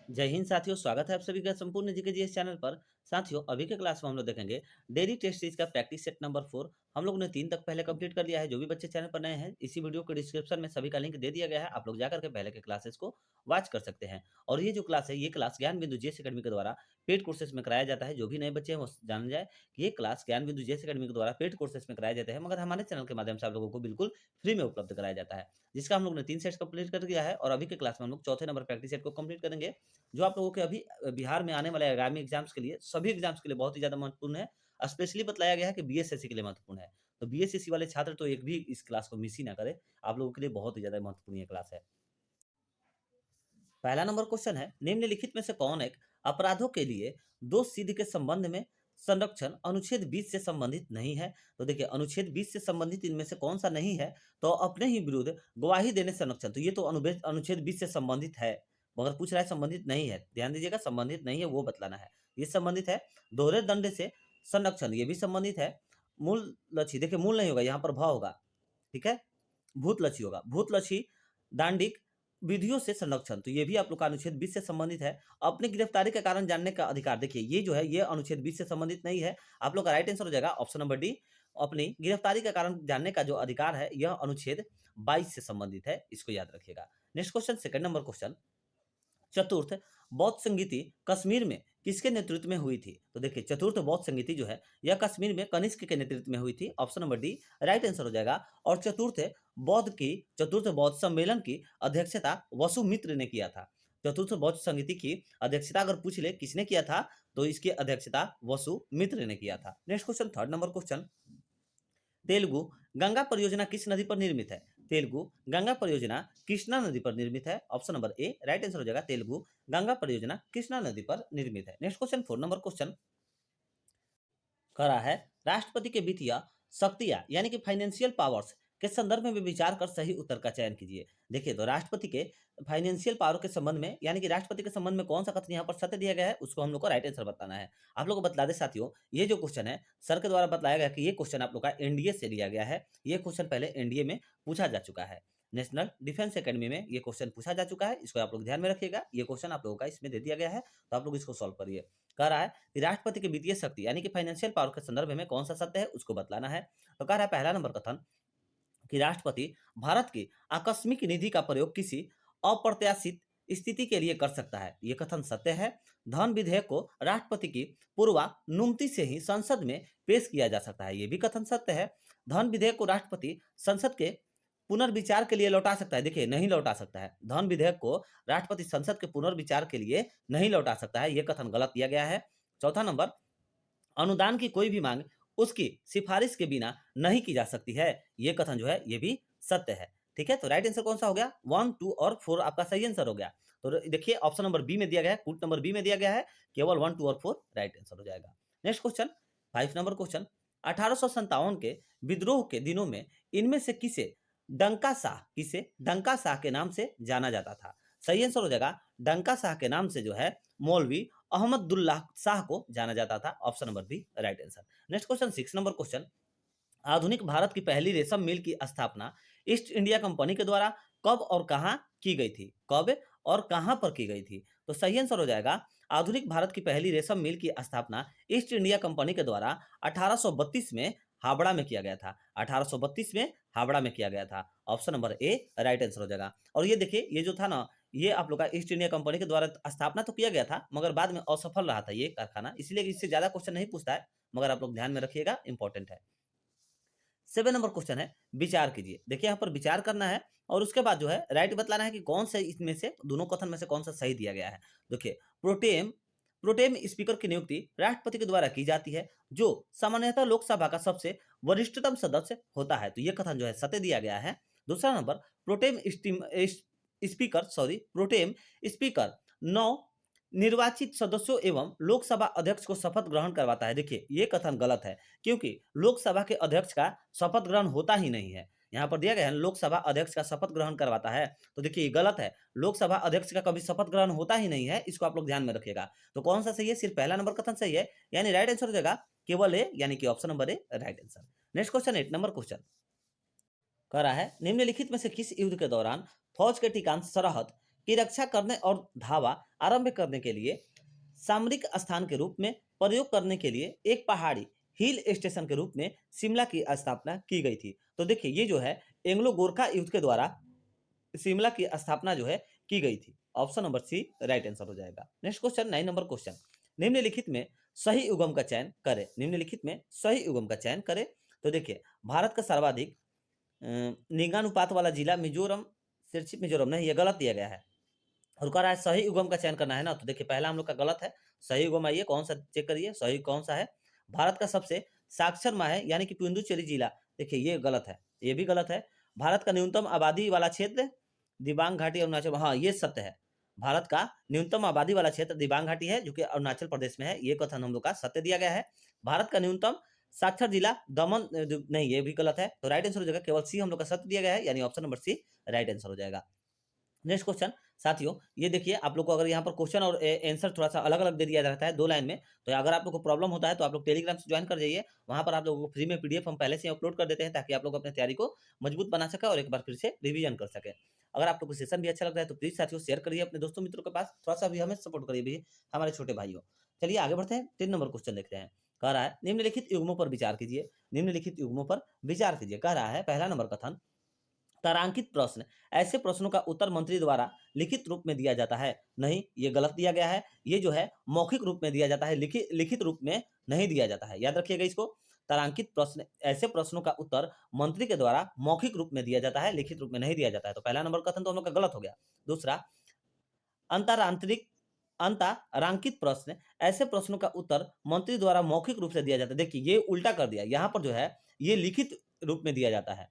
जय हिंद साथियों, स्वागत है आप सभी का संपूर्ण जीके जीएस चैनल पर। साथियों, अभी के क्लास में हम लोग देखेंगे डेली टेस्ट सीरीज का प्रैक्टिस सेट नंबर 4। हम लोगों ने 3 तक पहले कंप्लीट कर लिया है। जो भी बच्चे चैनल पर नए हैं, इसी वीडियो के डिस्क्रिप्शन में सभी का लिंक दे दिया गया है। आप लोग जाकर के पहले के क्लासेस को वॉच कर सकते हैं। और ये जो क्लास है, ये क्लास ज्ञान बिंदु जेएस अकेडमी के द्वारा पेड कोर्सेज में कराया जाता है। जो भी नए बच्चे हैं वो जान जाए कि ये क्लास ज्ञान बिंदु जेएस अकेडमी के द्वारा पेड कोर्सेज में कराए जाते हैं, मगर हमारे चैनल के माध्यम से आप लोगों को बिल्कुल फ्री में उपलब्ध कराया जाता है, जिसका हम लोग ने 3 सेट्स कंप्लीट कर दिया है। और अभी के क्लास में हम लोग चौथे नंबर प्रैक्टिस सेट को कंप्लीट करेंगे, जो आप लोगों के अभी बिहार में आने वाले आगामी एग्जाम्स के लिए, सभी एग्जाम्स के लिए बहुत ही ज़्यादा महत्वपूर्ण है। स्पेशली बतलाया गया है कि बीएसएससी के लिए महत्वपूर्ण है। तो बीएसएससी वाले छात्र तो एक भी इस क्लास को मिस ही ना करें। आप लोगों के लिए बहुत ही ज़्यादा महत्वपूर्ण ये क्लास है। पहला नंबर क्वेश्चन है, निम्नलिखित में से कौन एक अपराधों के लिए दोष सिद्ध के संबंध में संरक्षण अनुच्छेद 20 से संबंधित नहीं है? तो देखिए, अनुच्छेद 20 से संबंधित इनमें से कौन सा नहीं है? तो अपने ही विरुद्ध गवाही देने से संरक्षण, तो ये तो अनुच्छेद 20 से संबंधित है, मगर पूछ रहा है संबंधित नहीं है। ध्यान दीजिएगा, संबंधित नहीं है वो बतलाना है। ये संबंधित है। दोहरे दंड से संरक्षण, ये भी संबंधित है। मूल लक्ष्य, देखिए मूल नहीं होगा, यहाँ पर भ होगा, ठीक है। भूतलक्षी होगा, भूतलक्षी दांडिक विधियों से संरक्षण, तो ये भी आप लोग का अनुच्छेद 20 से संबंधित है। अपनी गिरफ्तारी का कारण जानने का अधिकार, देखिए ये जो है ये अनुच्छेद 20 से संबंधित नहीं है। आप लोग का राइट आंसर हो जाएगा ऑप्शन नंबर डी। अपनी गिरफ्तारी का कारण जानने का जो अधिकार है, यह अनुच्छेद 22 से संबंधित है, इसको याद रखिएगा। Next question, second number question, चतुर्थ बौद्ध संगीति कश्मीर में किसके नेतृत्व में हुई थी? तो देखिए, चतुर्थ बौद्ध संगीति जो है यह कश्मीर में कनिष्क के नेतृत्व में हुई थी। Option number D right answer हो जाएगा। और चतुर्थ बौद्ध सम्मेलन की अध्यक्षता वसुमित्र ने किया था। चतुर्थ बौद्ध संगीति की अध्यक्षता अगर पूछ ले किसने किया था, तो इसकी अध्यक्षता वसुमित्र ने किया था। Next question, third number question, Telugu Ganga परियोजना किस नदी पर निर्मित है? तेलुगु गंगा परियोजना कृष्णा नदी पर निर्मित है। Option number A right answer हो जाएगा। तेलुगु गंगा परियोजना कृष्णा नदी पर निर्मित है। Next question, four number question करा है, राष्ट्रपति के वित्तीय शक्तियां यानी कि फाइनेंशियल पावर्स के संदर्भ में विचार कर सही उत्तर का चयन कीजिए। देखिए, तो राष्ट्रपति के फाइनेंशियल पावर के संबंध में यानी कि राष्ट्रपति के संबंध में कौन सा कथन यहाँ पर सत्य दिया गया है, उसको हम लोग को राइट आंसर बताना है। आप लोग को बता दें साथियों, ये जो क्वेश्चन है सर के द्वारा बताया गया कि ये क्वेश्चन आप लोग का एनडीए से लिया गया है। ये क्वेश्चन पहले एनडीए में पूछा जा चुका है। नेशनल डिफेंस एकेडमी में ये क्वेश्चन पूछा जा चुका है, इसको आप लोग ध्यान में रखिएगा। ये क्वेश्चन आप लोगों का इसमें दे दिया गया है, तो आप लोग इसको सॉल्व करिए। कह रहा है कि राष्ट्रपति की वित्तीय शक्ति यानी कि फाइनेंशियल पावर के संदर्भ में कौन सा सत्य है, उसको बतलाना है। तो कह रहा है पहला नंबर कथन कि राष्ट्रपति भारत की आकस्मिक निधि का प्रयोग किसी अप्रत्याशित स्थिति के लिए कर सकता है, ये कथन सत्य है। धन विधेयक को राष्ट्रपति की पूर्वानुमति से ही संसद में पेश किया जा सकता है, ये भी कथन सत्य है। धन विधेयक को राष्ट्रपति संसद के पुनर्विचार के लिए लौटा सकता है, देखिए नहीं लौटा सकता है। धन विधेयक को राष्ट्रपति संसद के पुनर्विचार के लिए नहीं लौटा सकता है, यह कथन गलत दिया गया है। चौथा नंबर, अनुदान की कोई भी मांग उसकी सिफारिश के बिना नहीं की जा सकती है, यह कथन जो है ये भी सत्य है। ठीक है, तो राइट आंसर कौन सा हो गया? 1, 2 और 4 आपका सही आंसर हो गया। तो देखिए ऑप्शन नंबर बी में दिया गया है, कूट नंबर बी में दिया गया है, केवल 1, 2 और 4 राइट आंसर हो जाएगा। नेक्स्ट क्वेश्चन, 5 नंबर क्वेश्चन, 1857 के विद्रोह के दिनों में इनमें से किसे डंका शाह के नाम से जाना जाता था? सही आंसर हो जाएगा, डंका शाह के नाम से जो है मौलवी अहमदुल्लाह शाह को जाना जाता था। Option number B right answer. Next question, 6 number question, आधुनिक भारत की पहली रेशम मिल की स्थापना ईस्ट इंडिया कंपनी के द्वारा कब और कहां की गई थी? कब और कहां पर की गई थी? तो सही आंसर हो जाएगा, आधुनिक भारत की पहली रेशम मिल की स्थापना ईस्ट इंडिया कंपनी के द्वारा 1832 में हावड़ा में किया गया था। 1832 में हावड़ा में किया गया था। Option number A right answer हो जाएगा। और ये देखिए, ये जो था ना, ये आप लोग का ईस्ट इंडिया कंपनी के द्वारा स्थापना तो किया गया था, मगर बाद में असफल रहा था ये कारखाना, इसलिए इससे ज्यादा क्वेश्चन नहीं पूछता है, मगर आप लोग ध्यान में रखिएगा, इंपॉर्टेंट है। 7 नंबर क्वेश्चन है, विचार कीजिए। देखिए यहाँ पर विचार करना है और उसके बाद जो है राइट बतलाना है कि कौन से इसमें से दोनों कथन में से कौन सा सही दिया गया है। देखिए, प्रोटेम प्रोटेम स्पीकर की नियुक्ति राष्ट्रपति के द्वारा की जाती है, जो सामान्यतः लोकसभा का सबसे वरिष्ठतम सदस्य होता है, तो ये कथन जो है सत्य दिया गया है। दूसरा नंबर, प्रोटेम स्पीकर 9 निर्वाचित सदस्यों एवं लोकसभा अध्यक्ष को शपथ ग्रहण करवाता है। देखिए ये कथन गलत है, क्योंकि लोकसभा के अध्यक्ष का शपथ ग्रहण होता ही नहीं है। यहाँ पर दिया गया है लोकसभा अध्यक्ष का शपथ ग्रहण करवाता है, तो देखिए ये गलत है। लोकसभा अध्यक्ष का कभी शपथ ग्रहण होता ही नहीं है, इसको आप लोग ध्यान में रखिएगा। तो कौन सा सही है? सिर्फ पहला नंबर कथन सही है, यानी राइट आंसर हो जाएगा केवल ए, यानी कि option number A right answer. Next question, 8 number question कह रहा है, निम्नलिखित में से किस युद्ध के दौरान फौज के ठिकान सरहद की रक्षा करने और धावा आरंभ करने के लिए सामरिक स्थान के रूप में प्रयोग करने के लिए एक पहाड़ी हिल स्टेशन के रूप में शिमला की स्थापना की गई थी। तो देखिए ये जो है एंग्लो गोरखा युद्ध के द्वारा शिमला की स्थापना जो है की गई थी। Option number C right answer हो जाएगा। नेक्स्ट क्वेश्चन 9 नंबर क्वेश्चन, निम्नलिखित में सही उगम का चयन करें। निम्नलिखित में सही उगम का चयन करें। तो देखिए भारत का सर्वाधिक लिंगानुपात वाला जिला मिजोरम, सिर्फ मिजोरम नहीं, ये गलत दिया गया है और कह रहा है सही उगम का चयन करना है ना। तो देखिए पहला हम लोग का गलत है। सही उगम आइए कौन सा चेक करिए, सही कौन सा है। भारत का सबसे साक्षर माह है यानी कि पुडुचेरी जिला, देखिए ये गलत है, ये भी गलत है। भारत का न्यूनतम आबादी वाला क्षेत्र दिबांग घाटी अरुणाचल, हाँ ये सत्य है। भारत का न्यूनतम आबादी वाला क्षेत्र दिबांग घाटी है जो कि अरुणाचल प्रदेश में है, ये कथन हम लोग का सत्य दिया गया है। भारत का न्यूनतम साक्षर जिला दमन नहीं, ये भी गलत है। तो राइट आंसर हो जाएगा केवल सी हम लोग का सत्य दिया गया है, यानी option number C right answer हो जाएगा। नेक्स्ट क्वेश्चन साथियों, ये देखिए आप लोग को अगर यहाँ पर क्वेश्चन और आंसर थोड़ा सा अलग अलग दे दिया जाता है 2 लाइन में, तो अगर आप लोग को प्रॉब्लम होता है तो आप लोग टेलीग्राम से ज्वाइन कर जाइए। वहाँ पर आप लोगों को फ्री में पीडीएफ हम पहले से अपलोड कर देते हैं ताकि आप लोग अपनी तैयारी को मजबूत बना सके और एक बार फिर से रिवीजन कर सके। अगर आप लोग को सेशन भी अच्छा लग रहा है तो प्लीज साथियों शेयर करिए अपने दोस्तों मित्रों के पास, थोड़ा सा भी हमें सपोर्ट करिए भी हमारे छोटे भाइयों। चलिए आगे बढ़ते हैं, 3 नंबर क्वेश्चन देखते हैं। कह रहा है निम्नलिखित युग्मों पर विचार कीजिए। निम्नलिखित युग्मों पर विचार कीजिए। कह रहा है पहला नंबर कथन, तारांकित प्रश्न ऐसे प्रश्नों का उत्तर मंत्री द्वारा लिखित रूप में दिया जाता है। नहीं, ये गलत दिया गया है। ये जो है मौखिक रूप में दिया जाता है, लिखित रूप में नहीं दिया जाता है, याद रखिएगा इसको। तारांकित प्रश्न ऐसे प्रश्नों का उत्तर मंत्री के द्वारा मौखिक रूप में दिया जाता है, लिखित रूप में नहीं दिया जाता है। तो पहला नंबर कथन तो हम लोग का गलत हो गया। दूसरा, अंतरांतरिक अंतरांकित प्रश्न ऐसे प्रश्नों का उत्तर मंत्री द्वारा मौखिक रूप से दिया जाता है। देखिए ये उल्टा कर दिया, यहाँ पर जो है ये लिखित रूप में दिया जाता है।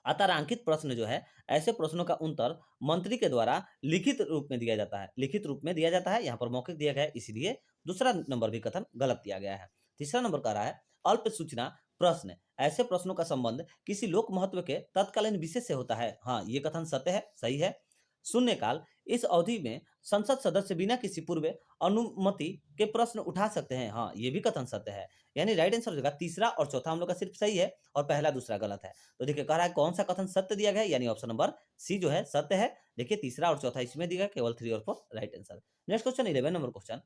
अतारांकित प्रश्न जो है ऐसे प्रश्नों का उत्तर मंत्री के द्वारा लिखित रूप में दिया जाता है, लिखित रूप में दिया जाता है, यहाँ पर मौखिक दिया गया है, इसलिए दूसरा नंबर भी कथन गलत दिया गया है। तीसरा नंबर कह रहा है अल्प सूचना प्रश्न ऐसे प्रश्नों का संबंध किसी लोक महत्व के तत्कालीन विषय से होता है। हाँ ये कथन सत्य है, सही है। शून्यकाल इस अवधि में संसद सदस्य बिना किसी पूर्व अनुमति के प्रश्न उठा सकते हैं। हाँ ये भी कथन सत्य है, यानी राइट आंसर हो जाएगा तीसरा और चौथा हम लोग का सिर्फ सही है और पहला दूसरा गलत है। तो देखिए कह रहा है कौन सा कथन सत्य दिया गया है, यानी ऑप्शन नंबर सी जो है सत्य है। देखिए तीसरा और चौथा इसमें दिया गया, केवल 3 और 4 right answer. Next question 11 number question,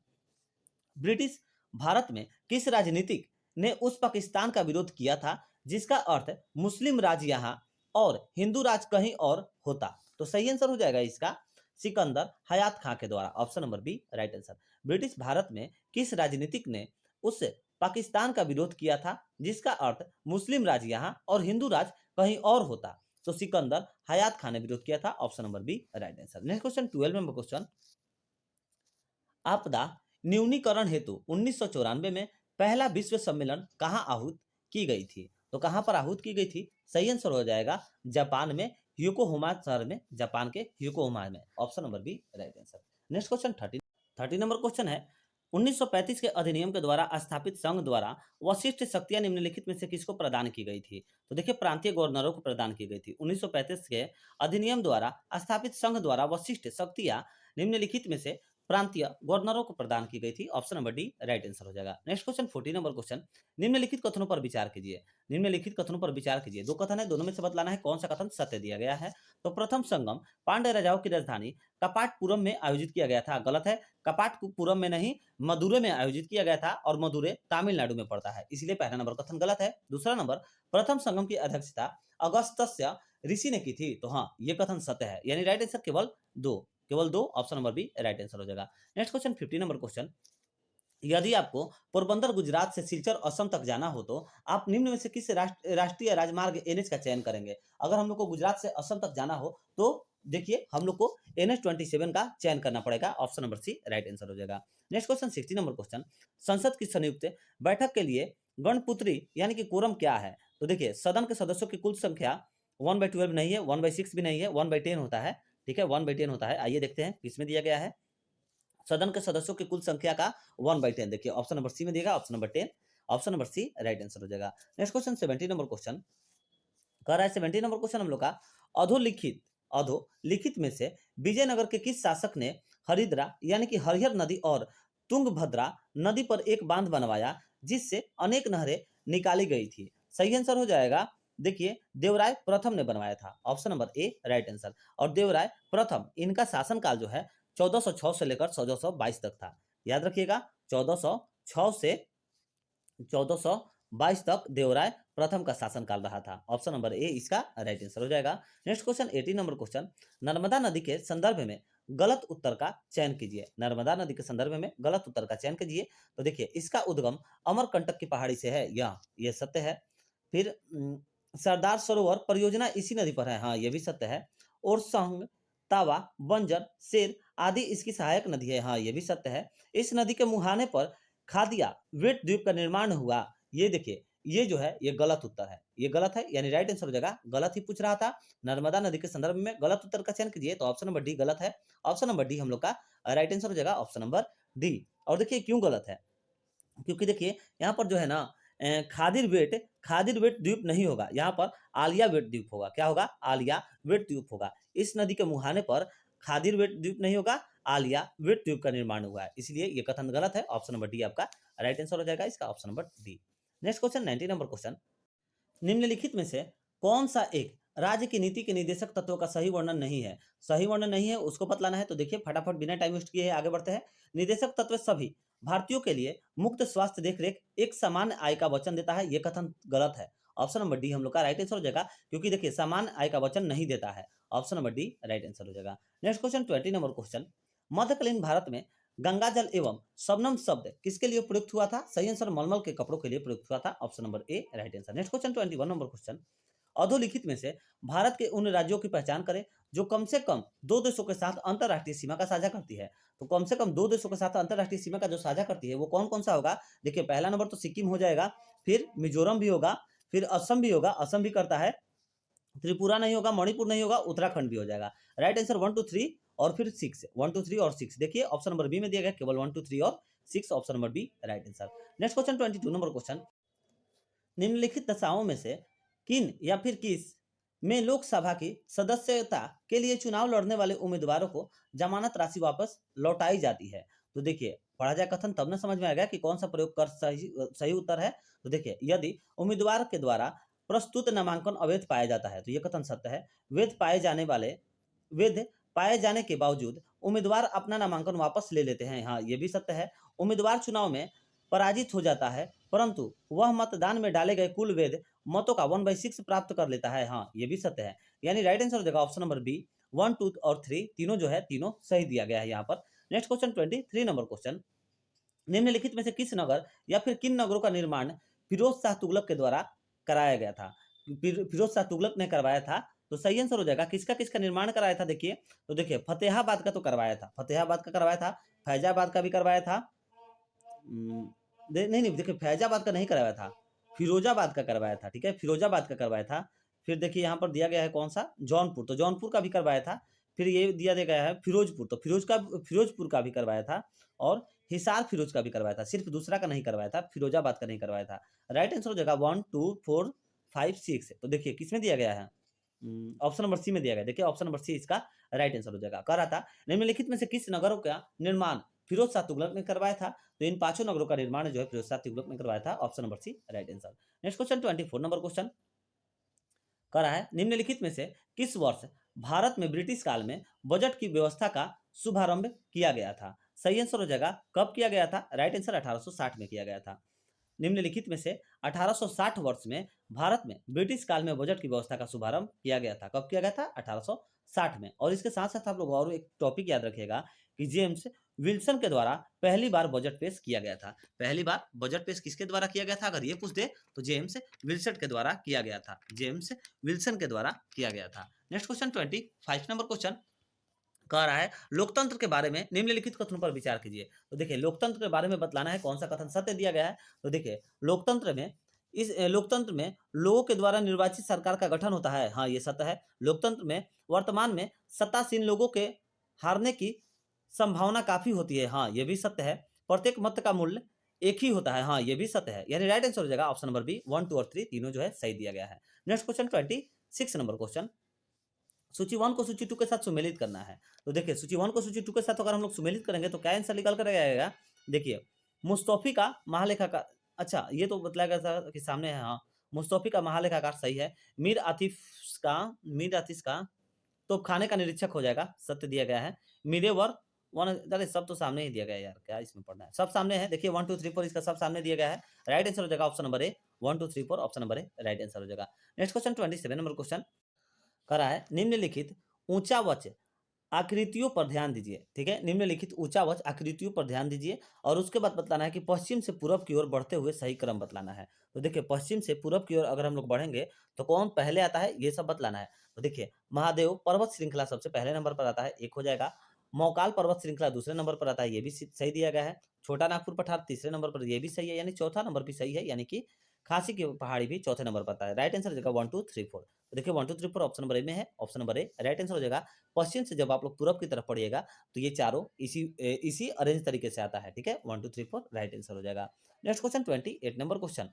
British भारत में किस राजनीतिक ने उस पाकिस्तान का विरोध किया था जिसका अर्थ मुस्लिम राज यहाँ और हिंदू राज कहीं और होता। तो सही आंसर हो जाएगा इसका सिकंदर हयात खां के द्वारा, option number B right answer. British भारत में किस राजनीतिक ने उस पाकिस्तान का विरोध किया था जिसका अर्थ मुस्लिम राज यहाँ और हिंदू राज कहीं और होता। तो सिकंदर हयात खान ने विरोध किया था, option number B right answer. Next question 12 number question, आपदा न्यूनीकरण हेतु 1994 में पहला विश्व सम्मेलन कहाँ आहूत की गई थी। तो कहाँ पर आहूत की गई थी, सही आंसर हो जाएगा जापान में, योकोहामा शहर में, जापान के योकोहामा में, option number B right answer. Next question 30 number question है, 1935 के अधिनियम के द्वारा स्थापित संघ द्वारा वशिष्ठ शक्तियां निम्नलिखित में से किसको प्रदान की गई थी। तो देखिए प्रांतीय गवर्नरों को प्रदान की गई थी। 1935 के अधिनियम द्वारा स्थापित संघ द्वारा वशिष्ठ शक्तियां निम्नलिखित में से प्रांतीय गवर्नरों को प्रदान की गई थी, option number D right answer हो जाएगा। नेक्स्ट क्वेश्चन 14 नंबर क्वेश्चन, निम्नलिखित कथनों पर विचार कीजिए। निम्नलिखित कथनों पर विचार कीजिए, दो कथन है, दोनों में से बतलाना है कौन सा कथन सत्य दिया गया है। तो प्रथम संगम पांड्य राजाओं की राजधानी कपाटपुरम में आयोजित किया गया था, गलत है। कपाटपुरम में नहीं, मदुरै में आयोजित किया गया था और मदुरै तमिलनाडु में पड़ता है, इसलिए पहला नंबर कथन गलत है। दूसरा नंबर, प्रथम संगम की अध्यक्षता अगस्त्य ऋषि ने की थी। तो हाँ ये कथन सत्य है, यानी राइट आंसर केवल दो, option number B right answer हो जाएगा। नेक्स्ट क्वेश्चन 15 नंबर क्वेश्चन, यदि आपको पोरबंदर गुजरात से सिलचर असम तक जाना हो तो आप निम्न में से किस राष्ट्रीय राजमार्ग एनएच का चयन करेंगे। अगर हम लोग को गुजरात से असम तक जाना हो तो देखिए हम लोग को NH27 का चयन करना पड़ेगा, option number C right answer हो जाएगा। नेक्स्ट क्वेश्चन 16 नंबर क्वेश्चन, संसद की संयुक्त बैठक के लिए गणपुत्री यानी कि कोरम क्या है। तो देखिए सदन के सदस्यों की कुल संख्या 1/12 नहीं है, 1/6 भी नहीं है, 1/10 होता है, ठीक है 1/10 होता है। आइए देखते हैं किसमें दिया गया है सदन के सदस्यों की कुल संख्या का 1/10, देखिए ऑप्शन नंबर सी में दिएगा, option number 10, option number C right answer हो जाएगा। नेक्स्ट क्वेश्चन 17 नंबर क्वेश्चन कह रहा है 17 नंबर क्वेश्चन हम लोग का, अधोलिखित में से विजयनगर के किस शासक ने हरिद्रा यानी कि हरिहर नदी और तुंगभद्रा नदी पर एक बांध बनवाया जिससे अनेक नहरें निकाली गई थी। सही आंसर हो जाएगा देखिए देवराय प्रथम ने बनवाया था, option number A right answer. और देवराय प्रथम इनका शासनकाल जो है 1406 से लेकर 1422 तक था। याद रखिएगा 1406 से 1422 तक देवराय प्रथम का शासनकाल रहा था। ऑप्शन नंबर ए इसका राइट आंसर हो जाएगा। Next question 18 number question, Narmada नदी के संदर्भ में गलत उत्तर का चयन कीजिए। नर्मदा नदी के संदर्भ में गलत उत्तर का चयन कीजिए। तो देखिए इसका उद्गम अमरकंटक की पहाड़ी से है, यह सत्य है। फिर सरदार सरोवर परियोजना इसी नदी पर है, हाँ ये भी सत्य है। और संग, तावा, बंजर, शेर आदि इसकी सहायक नदी है, हाँ ये भी सत्य है। इस नदी के मुहाने पर खादिया वेट द्वीप का निर्माण हुआ, ये देखिए ये जो है ये गलत उत्तर है, ये गलत है, यानी राइट आंसर हो जाएगा। गलत ही पूछ रहा था। नर्मदा नदी के संदर्भ में गलत उत्तर का चयन कीजिए, तो ऑप्शन नंबर डी गलत है। ऑप्शन नंबर डी हम लोग का राइट आंसर हो जाएगा, ऑप्शन नंबर डी। और देखिए क्यों गलत है, क्योंकि देखिए यहाँ पर जो है ना खादिर वेट द्वीप नहीं होगा, यहाँ पर आलिया वेट द्वीप होगा। क्या होगा? आलिया वेट द्वीप होगा। इस नदी के मुहाने पर खादिर वेट द्वीप नहीं होगा, आलिया वेट द्वीप का निर्माण हुआ है, इसलिए ये कथन गलत है। ऑप्शन नंबर डी आपका राइट आंसर हो जाएगा, इसका option number D. Next question 19 number question, निम्नलिखित में से कौन सा एक राज्य की नीति के निर्देशक तत्वों का सही वर्णन नहीं है? सही वर्णन नहीं है उसको बतलाना है। तो देखिए फटाफट बिना टाइम वेस्ट किए आगे बढ़ते हैं। निर्देशक तत्व सभी भारतीयों के लिए मुक्त स्वास्थ्य देखरेख एक समान आय का वचन देता है, ये कथन गलत है। ऑप्शन नंबर डी हम लोग का राइट आंसर हो जाएगा, क्योंकि देखिए समान आय का वचन नहीं देता है। Option number D right answer हो जाएगा। नेक्स्ट क्वेश्चन 20 नंबर क्वेश्चन, मध्यकालीन भारत में गंगा जल एवं शबनम शब्द किसके लिए प्रयुक्त हुआ था? सही आंसर मलमल के कपड़ों के लिए प्रयुक्त हुआ था। Option number A right answer. Next question 21 number question, अधोलिखित में से भारत के उन राज्यों की पहचान करें जो कम से कम दो देशों के साथ अंतरराष्ट्रीय सीमा का साझा करती है। तो कम से कम दो देशों के साथ अंतरराष्ट्रीय सीमा का जो साझा करती है वो कौन कौन सा होगा? देखिए पहला नंबर तो सिक्किम हो जाएगा, फिर मिजोरम भी होगा, फिर असम भी होगा, असम भी करता है, त्रिपुरा नहीं होगा, मणिपुर नहीं होगा, उत्तराखंड भी हो जाएगा। राइट आंसर 1 2 3 और फिर 6, 1 2 3 और 6। देखिए ऑप्शन नंबर बी में दिया गया केवल 1 2 3 और 6, option number B right answer. Next question 22 number question, निम्नलिखित दशाओं में से किन या फिर किस में लोकसभा की सदस्यता के लिए चुनाव लड़ने वाले उम्मीदवारों को जमानत राशि वापस लौटाई जाती है? तो देखिए पढ़ा जाए कथन तब न समझ में आएगा कि कौन सा प्रयोग कर सही उत्तर है। तो देखिए यदि उम्मीदवार के द्वारा प्रस्तुत नामांकन अवैध पाया जाता है तो ये कथन सत्य है। वैध पाए जाने के बावजूद उम्मीदवार अपना नामांकन वापस ले लेते हैं, हाँ ये भी सत्य है। उम्मीदवार चुनाव में पराजित हो जाता है परंतु वह मतदान में डाले गए कुल वैध मतों का 1/6 प्राप्त कर लेता है, हाँ ये भी सत्य है। यानी राइट आंसर हो जाएगा ऑप्शन नंबर बी। 1 2 और 3 तीनों जो है तीनों सही दिया गया है यहाँ पर। नेक्स्ट क्वेश्चन 23 नंबर क्वेश्चन, निम्नलिखित में से किस नगर या फिर किन नगरों का निर्माण फिरोज शाह तुगलक के द्वारा कराया गया था? फिरोज शाह तुगलक ने करवाया था, तो सही आंसर हो जाएगा किसका किसका निर्माण कराया था। देखिए तो देखिए फतेहाबाद का तो करवाया था, फतेहाबाद का करवाया था, फैजाबाद का भी करवाया था, नहीं नहीं देखिए फैजाबाद का नहीं करवाया था, फिरोजाबाद का करवाया था, ठीक है फिरोजाबाद का करवाया था। फिर देखिए यहाँ पर दिया गया है कौन सा, जौनपुर, तो जौनपुर का भी करवाया था। फिर ये दिया गया है फिरोजपुर, तो फिरोजपुर का भी करवाया था। और हिसार फिरोज का भी करवाया था, सिर्फ दूसरा का नहीं करवाया था, फिरोजाबाद का नहीं करवाया था। राइट आंसर हो जाएगा 1 2 4 5 6। तो देखिए किसमें दिया गया है, ऑप्शन नंबर सी में दिया गया। देखिए ऑप्शन नंबर सी इसका राइट आंसर हो जाएगा। कह रहा था निम्नलिखित में से किस नगरों का निर्माण फिरोज शाह तुगलक ने करवाया था? तो इन पांचों नगरों का निर्माण जो है फिरोज शाह तुगलक ने करवाया था, option number C right answer. Next question 24 number question कह रहा है निम्नलिखित में से किस वर्ष भारत में ब्रिटिश काल में बजट की व्यवस्था का शुभारंभ किया गया था? सही आंसर हो जाएगा कब किया गया था? राइट आंसर 1860 में किया गया था। निम्नलिखित में से 1860 वर्ष में भारत में ब्रिटिश काल में बजट की व्यवस्था का शुभारंभ किया गया था। कब किया गया था? 1860 में। और इसके साथ साथ आप लोग और एक टॉपिक याद रखिएगा कि जेम्स विल्सन के द्वारा पहली बार बजट पेश किया गया था। पहली बार बजट पेश किसके द्वारा किया गया था अगर ये पूछ दे तो जेम्स विल्सन के द्वारा किया गया था, जेम्स विल्सन के द्वारा किया गया था। नेक्स्ट क्वेश्चन 25 नंबर क्वेश्चन कह रहा है लोकतंत्र के बारे में निम्नलिखित कथनों पर विचार कीजिए। तो देखिए लोकतंत्र के बारे में बतलाना है कौन सा कथन सत्य दिया गया है। तो देखिए लोकतंत्र में लोगों के द्वारा निर्वाचित सरकार का गठन होता है, हाँ ये सत्य है। लोकतंत्र में वर्तमान में सत्तासीन लोगों के हारने की संभावना काफी होती है, हाँ ये भी सत्य है। प्रत्येक मत का मूल्य एक ही होता है, हाँ ये भी सत्य है। यानी राइट आंसर हो जाएगा ऑप्शन नंबर बी। 1 2 और 3 तीनों जो है सही दिया गया है। नेक्स्ट क्वेश्चन 26 नंबर क्वेश्चन, सूची 1 को सूची 2 के साथ सुमेलित करना है। तो देखिए सूची 1 को सूची 2 के साथ अगर हम लोग सुमेलित करेंगे तो क्या आंसर निकल कर आएगा? देखिए मुस्तौफी का महालेखा का, अच्छा ये तो बतलाया गया था कि सामने है, हाँ मुस्तफी का महालेखाकार सही है। मीर आतिश का तोपखाने का निरीक्षक हो जाएगा, सत्य दिया गया है। मिरेवर वन, अरे सब तो सामने ही दिया गया है यार, क्या इसमें पढ़ना है, सब सामने है। देखिए 1 2 3 4 इसका सब सामने दिया गया है। राइट आंसर हो जाएगा option number A, 1 2 3 4 option number A right answer हो जाएगा। नेक्स्ट क्वेश्चन 27 नंबर क्वेश्चन करा है, निम्नलिखित ऊंचा वच आकृतियों पर ध्यान दीजिए। ठीक है, निम्नलिखित ऊंचा वच आकृतियों पर ध्यान दीजिए और उसके बाद बतलाना है कि पश्चिम से पूरब की ओर बढ़ते हुए सही क्रम बतलाना है। तो देखिए पश्चिम से पूरब की ओर अगर हम लोग बढ़ेंगे तो कौन पहले आता है, ये सब बतलाना है। तो देखिए महादेव पर्वत श्रृंखला सबसे पहले नंबर पर आता है, एक हो जाएगा। मौकाल पर्वत श्रृंखला दूसरे नंबर पर आता है, ये भी सही दिया गया है। छोटा नागपुर पठार तीसरे नंबर पर, ये भी सही है, यानी चौथा नंबर भी सही है, यानी कि खासी की पहाड़ी भी चौथे नंबर पर आता है। राइट आंसर हो जाएगा 1 2 3 4। तो देखिए 1 2 3 4 ऑप्शन नंबर ए में है, option number A right answer हो जाएगा। पश्चिम से जब आप लोग पूरब की तरफ पढ़िएगा तो ये चारों इसी अरेंज तरीके से आता है। ठीक है, 1 2 3 4 राइट आंसर हो जाएगा। नेक्स्ट क्वेश्चन 28 नंबर क्वेश्चन,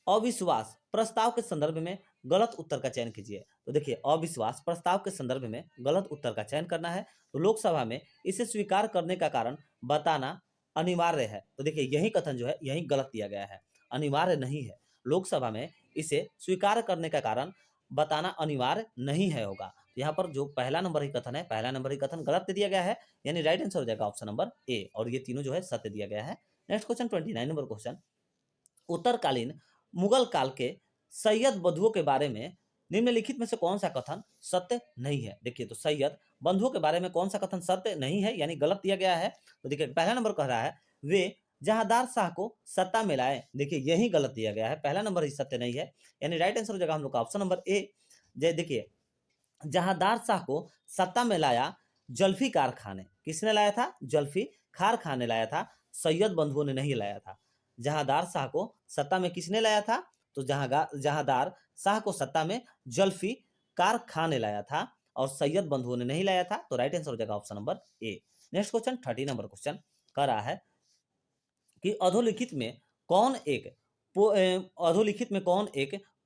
अविश्वास प्रस्ताव के संदर्भ में गलत उत्तर का चयन कीजिए। तो देखिए अविश्वास प्रस्ताव के संदर्भ में गलत उत्तर का चयन करना है। तो लोकसभा में इसे स्वीकार करने का कारण बताना अनिवार्य है। तो देखिए यही कथन जो है यही गलत दिया गया है, अनिवार्य नहीं है। लोकसभा में इसे स्वीकार करने का कारण बताना अनिवार्य नहीं है होगा। तो यहाँ पर जो पहला नंबर ही कथन है, पहला नंबर ही कथन गलत दिया गया है, यानी राइट आंसर हो जाएगा ऑप्शन नंबर ए, और ये तीनों जो है सत्य दिया गया है। नेक्स्ट क्वेश्चन 29 नंबर क्वेश्चन, उत्तरकालीन मुगल काल के सैयद बंधुओं के बारे में निम्नलिखित में से कौन सा कथन सत्य नहीं है। देखिए तो सैयद बंधुओं के बारे में कौन सा कथन सत्य नहीं है, यानी गलत दिया गया है। तो देखिए पहला नंबर कह रहा है वे जहांदार शाह को सत्ता में लाए, देखिए यही गलत दिया गया है, पहला नंबर ही सत्य नहीं है, यानी राइट आंसर हो जाएगा हम लोग का ऑप्शन नंबर ए। देखिए जहांदार शाह को सत्ता में लाया जुल्फिकार खान ने, किसने लाया था, जुल्फिकार खान ने लाया था, सैयद बंधुओं ने नहीं लाया था। जहांदार शाह को सत्ता में किसने लाया था, तो जहांदार शाह को सत्ता में जुल्फिकार खान ने लाया था और सैयद बंधुओं ने नहीं लाया था। तो राइट आंसर हो जाएगा ऑप्शन नंबर ए। नेक्स्ट क्वेश्चन 30 नंबर क्वेश्चन कर रहा है कि अधोलिखित में कौन एक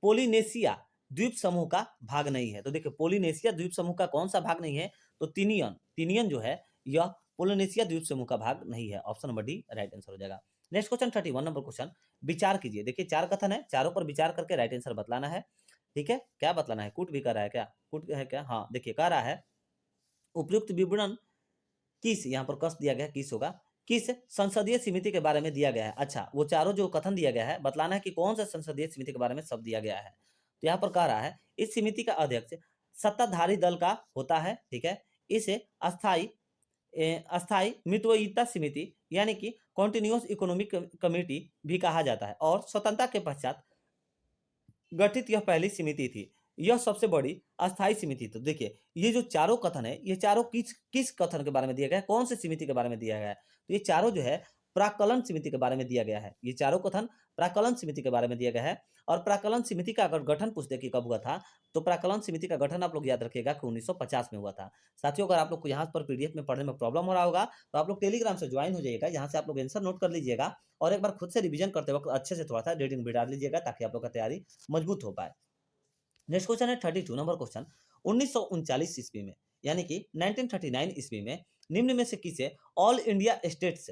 पोलिनेशिया द्वीप समूह का भाग नहीं है। तो देखिए पोलिनेशिया द्वीप समूह का कौन सा भाग नहीं है, तो तिनियन जो है यह पोलिनेशिया द्वीप समूह का भाग नहीं है, option number D right answer हो जाएगा। नेक्स्ट क्वेश्चन 31 नंबर क्वेश्चन, विचार कीजिए। देखिए चार कथन है, चारों पर विचार करके राइट आंसर बतलाना है। ठीक है, क्या बतलाना है, कूट भी कर रहा है क्या, कूट है क्या, हाँ देखिए कह रहा है उपयुक्त विवरण किस, यहाँ पर कस दिया गया किस होगा, किस संसदीय समिति के बारे में दिया गया है। अच्छा वो चारों जो कथन दिया गया है बतलाना है कि कौन सा संसदीय समिति के बारे में सब दिया गया है। तो यहाँ पर कह रहा है इस समिति का अध्यक्ष सत्ताधारी दल का होता है। ठीक है, इसे अस्थाई मितव्ययिता समिति यानी कि कॉन्टिन्यूअस इकोनॉमिक कमेटी भी कहा जाता है और स्वतंत्रता के पश्चात गठित यह पहली समिति थी, यह सबसे बड़ी अस्थायी समिति। तो देखिए ये जो चारों कथन है ये चारों किस किस कथन के बारे में दिया गया है, कौन से समिति के बारे में दिया गया है, तो ये चारों जो है प्राक्कलन समिति के बारे में दिया गया है। ये चारों कथन प्राक्कलन समिति के बारे में दिया गया है। और प्राक्कलन समिति का अगर गठन पूछते कि कब हुआ था, तो प्राक्कलन समिति का गठन आप लोग याद रखिएगा कि 1950 में हुआ था। साथियों अगर आप लोग को यहाँ पर पीडीएफ में पढ़ने में प्रॉब्लम हो रहा होगा तो आप लोग टेलीग्राम से ज्वाइन हो जाइएगा, यहाँ से आप लोग आंसर नोट कर लीजिएगा और एक बार खुद से रिवीजन करते वक्त अच्छे से थोड़ा सा रीडिंग भी डाल लीजिएगा ताकि आप लोग का तैयारी मजबूत हो पाए। नेक्स्ट क्वेश्चन है 32 नंबर क्वेश्चन, 1939 ईस्वी में यानी कि 1939 ईस्वी में निम्न में से किसे All India States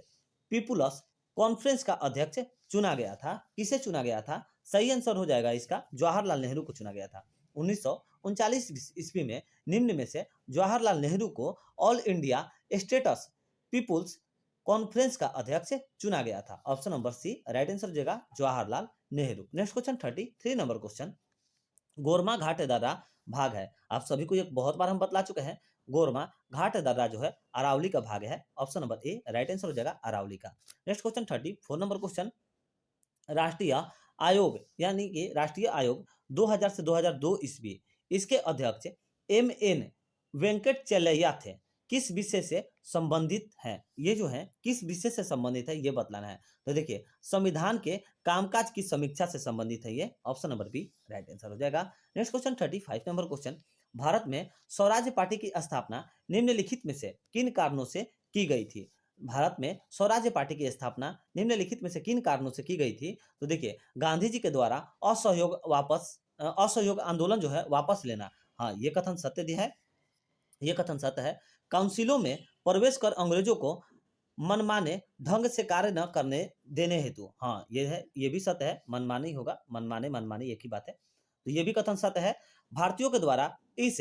People's conference का अध्यक्ष चुना गया था, किसे चुना गया था, सही आंसर हो जाएगा इसका जवाहरलाल नेहरू को चुना गया था। 1939 ईस्वी में निम्न में से जवाहरलाल नेहरू को all India states people's conference का अध्यक्ष चुना गया था, option number C right answer हो जाएगा Jawaharlal Nehru. Next question 33 number question, गोरमा घाट दर्रा भाग है, आप सभी को ये बहुत बार हम बतला चुके हैं। गोरमा घाट दर्रा जो है अरावली का भाग है, option number A right answer हो जाएगा अरावली का। नेक्स्ट क्वेश्चन 34 नंबर क्वेश्चन, राष्ट्रीय आयोग यानी कि राष्ट्रीय आयोग 2000 से 2002 ईस्वी, इसके अध्यक्ष एम.एन. वेंकटचलैया थे, किस विषय से संबंधित हैं, ये जो है किस विषय से संबंधित है ये बतलाना है। तो देखिए संविधान के कामकाज की समीक्षा से संबंधित है ये, option number B right answer हो जाएगा। Next question 35 number question, Bharat में स्वराज्य पार्टी की स्थापना निम्नलिखित में से किन कारणों से की गई थी। भारत में स्वराज्य पार्टी की स्थापना निम्नलिखित में से किन कारणों से की गई थी। तो देखिए गांधी जी के द्वारा असहयोग आंदोलन जो है वापस लेना, हाँ ये कथन सत्य है, ये कथन सत्य है। काउंसिलों में प्रवेश कर अंग्रेजों को मनमाने ढंग से कार्य न करने देने हेतु। हाँ, ये है, ये भी सत्य है, मनमानी होगा, मनमाने मनमानी एक ही बात है। तो ये भी कथन सत्य है। भारतीयों के द्वारा इस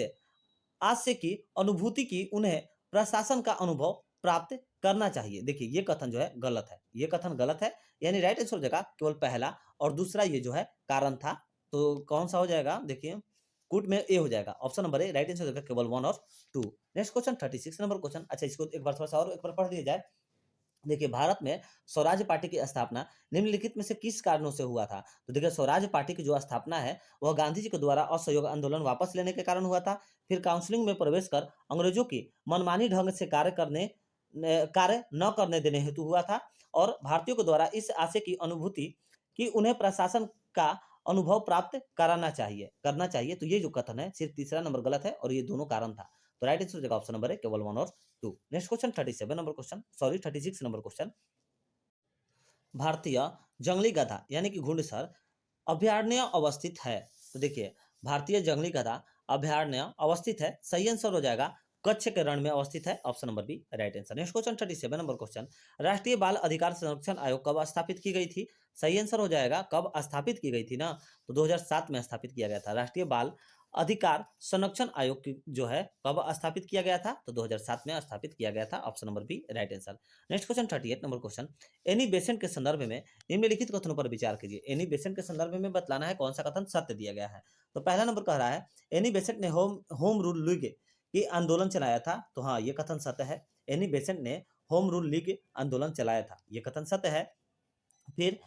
हास्य की अनुभूति की उन्हें प्रशासन का अनुभव प्राप्त करना चाहिए। देखिए ये कथन जो है गलत है, ये कथन गलत है, यानी राइट आंसर हो जाएगा केवल पहला, और दूसरा ये जो है कारण था। तो कौन सा हो जाएगा, देखिए कूट में ए हो जाएगा, option number A right answer हो जाएगा केवल 1 और 2। Next question 36 number question. अच्छा, इसको एक बार थोड़ा सा और एक बार पढ़ लिया जाए। देखिए भारत में स्वराज पार्टी की स्थापना निम्नलिखित में से किस कारणों से हुआ था। तो देखिए स्वराज पार्टी की जो स्थापना है वह गांधी जी के द्वारा असहयोग आंदोलन वापस लेने के कारण हुआ था। फिर काउंसलिंग में प्रवेश कर अंग्रेजों की मनमानी ढंग से कार्य न करने देने हेतु हुआ था, और भारतीयों के द्वारा इस आशय की अनुभूति कि उन्हें प्रशासन का अनुभव प्राप्त करना चाहिए। तो ये जो कथन है सिर्फ तीसरा नंबर गलत है, और ये दोनों कारण था। तो राइट आंसर हो जाएगा ऑप्शन नंबर है केवल 1 और 2। Next question 37 number question, sorry 36 number question. भारतीय जंगली गधा यानी कि घुड़सर अभयारण्य अवस्थित है। तो देखिए भारतीय जंगली गधा अभयारण्य अवस्थित है, सही आंसर हो जाएगा कच्छ के रण में अवस्थित है, option number B right answer. Next question 37 number question. राष्ट्रीय बाल अधिकार संरक्षण आयोग कब स्थापित की गई थी। सही आंसर हो जाएगा कब स्थापित की गई थी ना, तो 2007 में स्थापित किया गया था। राष्ट्रीय बाल अधिकार संरक्षण आयोग की जो है कब स्थापित किया गया था, तो 2007 में स्थापित किया गया था, option number B right answer. Next question 38 number question. Annie Besant के संदर्भ में निम्नलिखित कथनों पर विचार कीजिए। एनी बेसेंट के संदर्भ में बतलाना है कौन सा कथन सत्य दिया गया है। तो पहला नंबर कह रहा है एनी बेसेंट ने होम रूल लीग की आंदोलन चलाया था। तो हाँ, ये कथन सत्य है, एनी बेसेंट ने होम रूल लीग आंदोलन चलाया था, ये कथन सत्य है। फिर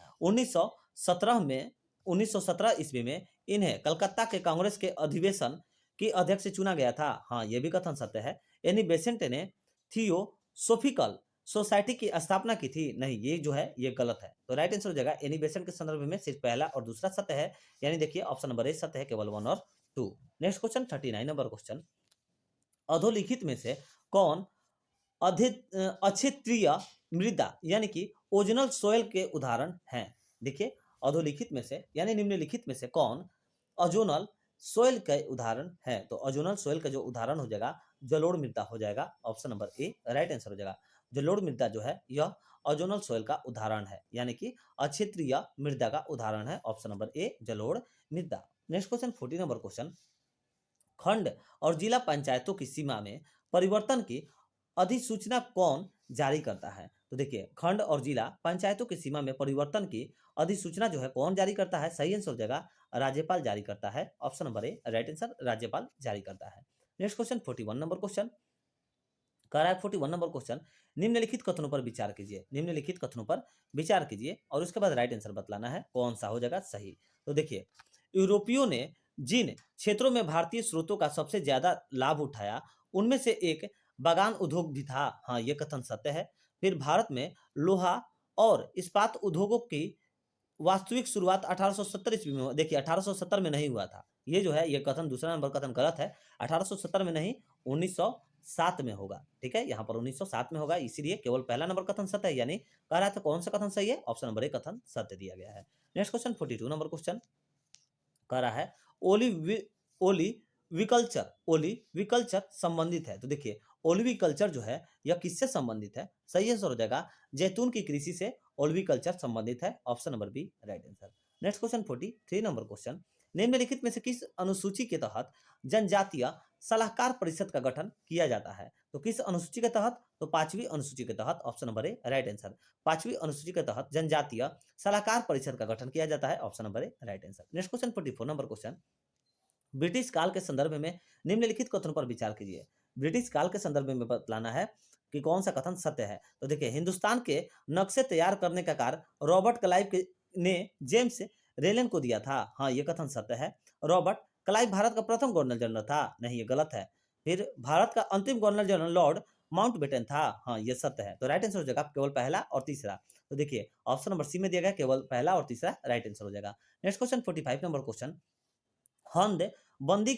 1917 ईस्वी में इन्हें कलकत्ता के कांग्रेस के अधिवेशन की अध्यक्ष चुना गया था। हाँ, यह भी कथन सत्य है। एनी बेसेंट ने थियोसोफिकल सोसाइटी की स्थापना की थी, नहीं, ये जो है ये गलत है। तो राइट आंसर हो जाएगा एनी बेसेंट के संदर्भ में सिर्फ पहला और दूसरा सत्य है, यानी देखिए ऑप्शन नंबर ए सत्य है, केवल 1 और 2। Next question 39 number question. अधोलिखित में से कौन अक्षेत्रीय मृदा यानी कि ओजनल सोयल के उदाहरण हैं। देखिए अधोलिखित में से यानी निम्नलिखित में से कौन अजोनल सोयल के उदाहरण है। तो अजोनल सोयल का जो उदाहरण हो जाएगा जलोढ़ मृदा हो जाएगा, option number A right answer हो जाएगा। जलोढ़ मृदा जो है यह अजोनल सोयल का उदाहरण है, यानी कि अक्षेत्रीय मृदा का उदाहरण है, ऑप्शन नंबर ए जलोढ़ मृदा। Next question 40 number question. खंड और जिला पंचायतों की सीमा में परिवर्तन की अधिसूचना कौन जारी करता है। तो देखिए खंड और जिला पंचायतों की सीमा में परिवर्तन की अधिसूचना जो है कौन जारी करता है, सही आंसर हो जाएगा राज्यपाल जारी करता है, option number A right answer, राज्यपाल जारी करता है। नेक्स्ट क्वेश्चन 41 नंबर क्वेश्चन कह रहा है 41 नंबर क्वेश्चन। निम्नलिखित कथनों पर विचार कीजिए, निम्नलिखित कथनों पर विचार कीजिए और उसके बाद राइट आंसर बतलाना है कौन सा हो जाएगा सही। तो देखिए यूरोपियों ने जिन क्षेत्रों में भारतीय स्रोतों का सबसे ज्यादा लाभ उठाया उनमें से एक बागान उद्योग भी था। हाँ, ये कथन सत्य है। फिर भारत में लोहा और इस्पात उद्योगों की वास्तविक शुरुआत 1870 ईस्वी में देखिए 1870 में नहीं हुआ था, ये जो है ये कथन दूसरा नंबर कथन गलत है। 1870 में नहीं, 1907 में होगा, ठीक है, यहाँ पर 1907 में होगा, इसीलिए केवल पहला नंबर कथन सत्य है, यानी कह रहा था कौन सा कथन सही है, ऑप्शन नंबर ए कथन सत्य दिया गया है। नेक्स्ट क्वेश्चन 42 नंबर क्वेश्चन कह रहा है ओलिविकल्चर संबंधित है। तो देखिए ओलिविकल्चर जो है यह किससे संबंधित है, सही आंसर हो जाएगा जैतून की कृषि से ओलिविकल्चर संबंधित है, option number B right answer. Next question 43 number question. निम्नलिखित में से किस अनुसूची के तहत जनजातीय सलाहकार परिषद का गठन किया जाता है। तो किस अनुसूची के तहत, तो 5वीं अनुसूची के तहत, option number A right answer. 5वीं अनुसूची के तहत जनजातीय सलाहकार परिषद का गठन किया जाता है, option number A right answer. Next question 44 number question. British काल के संदर्भ में निम्नलिखित कथनों पर विचार कीजिए। ब्रिटिश काल के संदर्भ में बतलाना है कि कौन सा कथन सत्य है। तो देखिए हिंदुस्तान के नक्शे तैयार करने का कार्य रॉबर्ट क्लाइव ने जेम्स रेलन को दिया था। हाँ, ये कथन सत्य है। रॉबर्ट क्लाइव भारत का प्रथम गवर्नर जनरल था, नहीं ये गलत है। फिर भारत का अंतिम गवर्नर जनरल लॉर्ड माउंटबेटन था, हाँ ये सत्य है। तो राइट आंसर हो जाएगा केवल पहला और तीसरा। तो देखिए ऑप्शन नंबर सी में दिया गया केवल पहला और तीसरा राइट आंसर हो जाएगा। Next question 45 number question. Hind बंदी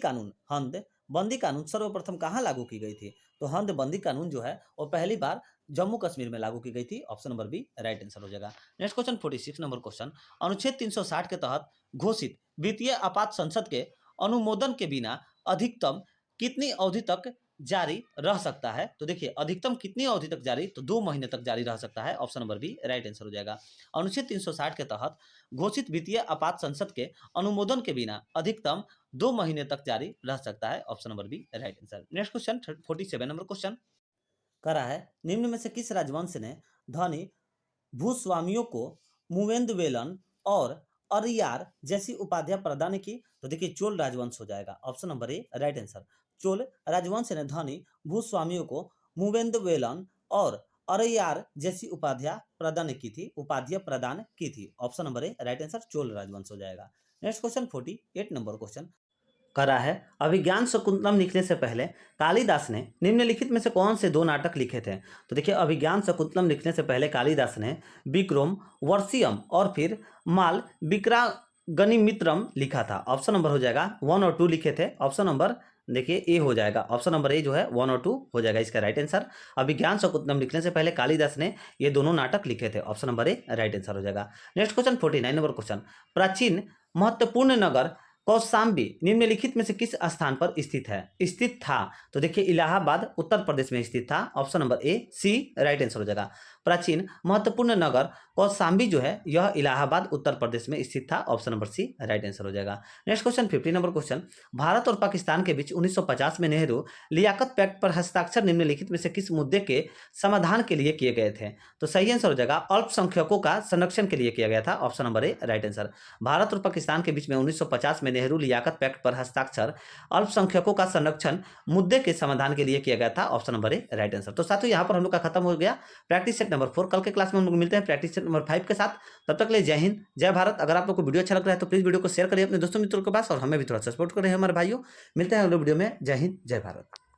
कानून सर्वप्रथम कहाँ लागू की गई थी। तो हिंद बंदी कानून जो है वो पहली बार जम्मू कश्मीर में लागू की गई थी, option number B right answer हो जाएगा। Next question 46 number question. अनुच्छेद 360 के तहत घोषित वित्तीय आपात संसद के अनुमोदन के बिना अधिकतम कितनी अवधि तक जारी रह सकता है? तो देखिए अधिकतम कितनी अवधि तक जारी? तो 2 महीने तक जारी रह सकता है। Option number B right answer हो जाएगा। अनुच्छेद 360 के तहत घोषित वित्तीय आपात संसद के अनुमोदन के बिना अधिकतम 2 महीने तक जारी रह सकता है। Option number B right answer. Next question 47 number question करा है, निम्न में से किस राजवंश ने धनी भूस्वामियों को मुवेंदवेलन और अरियार जैसी उपाधियां प्रदान की? तो देखिए चोल राजवंश हो जाएगा। Option number A right answer. Chola राजवंश ने धनी भूस्वामियों को मुवेंदवेलन और अरियार जैसी उपाधियां प्रदान की थी। Option number A right answer, Chola राजवंश हो जाएगा। नेक्स्ट क्वेश्चन 48 नंबर क्वेश्चन करा है, अभिज्ञान शकुंतलम लिखने से पहले कालिदास ने निम्नलिखित में से कौन से 2 नाटक लिखे थे? तो देखिए अभिज्ञान शकुंतलम लिखने से पहले कालिदास ने विक्रम वर्षियम और फिर माल विक्रागनिमित्रम लिखा था। ऑप्शन नंबर हो जाएगा 1 और 2 लिखे थे। ऑप्शन नंबर देखिए ए हो जाएगा। ऑप्शन नंबर ए जो है 1 और 2 हो जाएगा इसका राइट आंसर। अभिज्ञान शकुंतलम लिखने से पहले कालिदास ने ये दोनों नाटक लिखे थे। Option number A right answer हो जाएगा। नेक्स्ट क्वेश्चन 49 नंबर क्वेश्चन, प्राचीन महत्वपूर्ण नगर कौशाम्बी निम्नलिखित में से किस स्थान पर स्थित था? तो देखिए इलाहाबाद उत्तर प्रदेश में स्थित था। Option number A C right answer हो जाएगा। प्राचीन महत्वपूर्ण नगर कौशाम्बी जो है यह इलाहाबाद उत्तर प्रदेश में स्थित था। Option number C right answer हो जाएगा। Next question 50 number question, Bharat और पाकिस्तान के बीच 1950 में नेहरू लियाकत पैक्ट पर हस्ताक्षर निम्नलिखित में से किस मुद्दे के समाधान के लिए किए गए थे? तो सही आंसर हो जाएगा अल्पसंख्यकों का संरक्षण के लिए किया गया था। Option number A right answer. Bharat और पाकिस्तान के बीच में 1950 में नेहरू लियाकत पैक्ट पर हस्ताक्षर अल्पसंख्यकों का संरक्षण मुद्दे के समाधान के लिए किया गया था। Option number A right answer. तो साथियों यहाँ पर हम लोग का खत्म हो गया प्रैक्टिस सेट नंबर 4। कल के क्लास में हम लोग मिलते हैं प्रैक्टिस सेट नंबर 5 के साथ। तब तक के लिए जय हिंद जय भारत। अगर आप लोग को वीडियो अच्छा लग रहा है तो प्लीज वीडियो को शेयर करिए अपने दोस्तों मित्रों के पास और हमें भी थोड़ा सा सपोर्ट करें हमारे भाइयों। मिलते हैं अगले वीडियो में। जय हिंद जय भारत।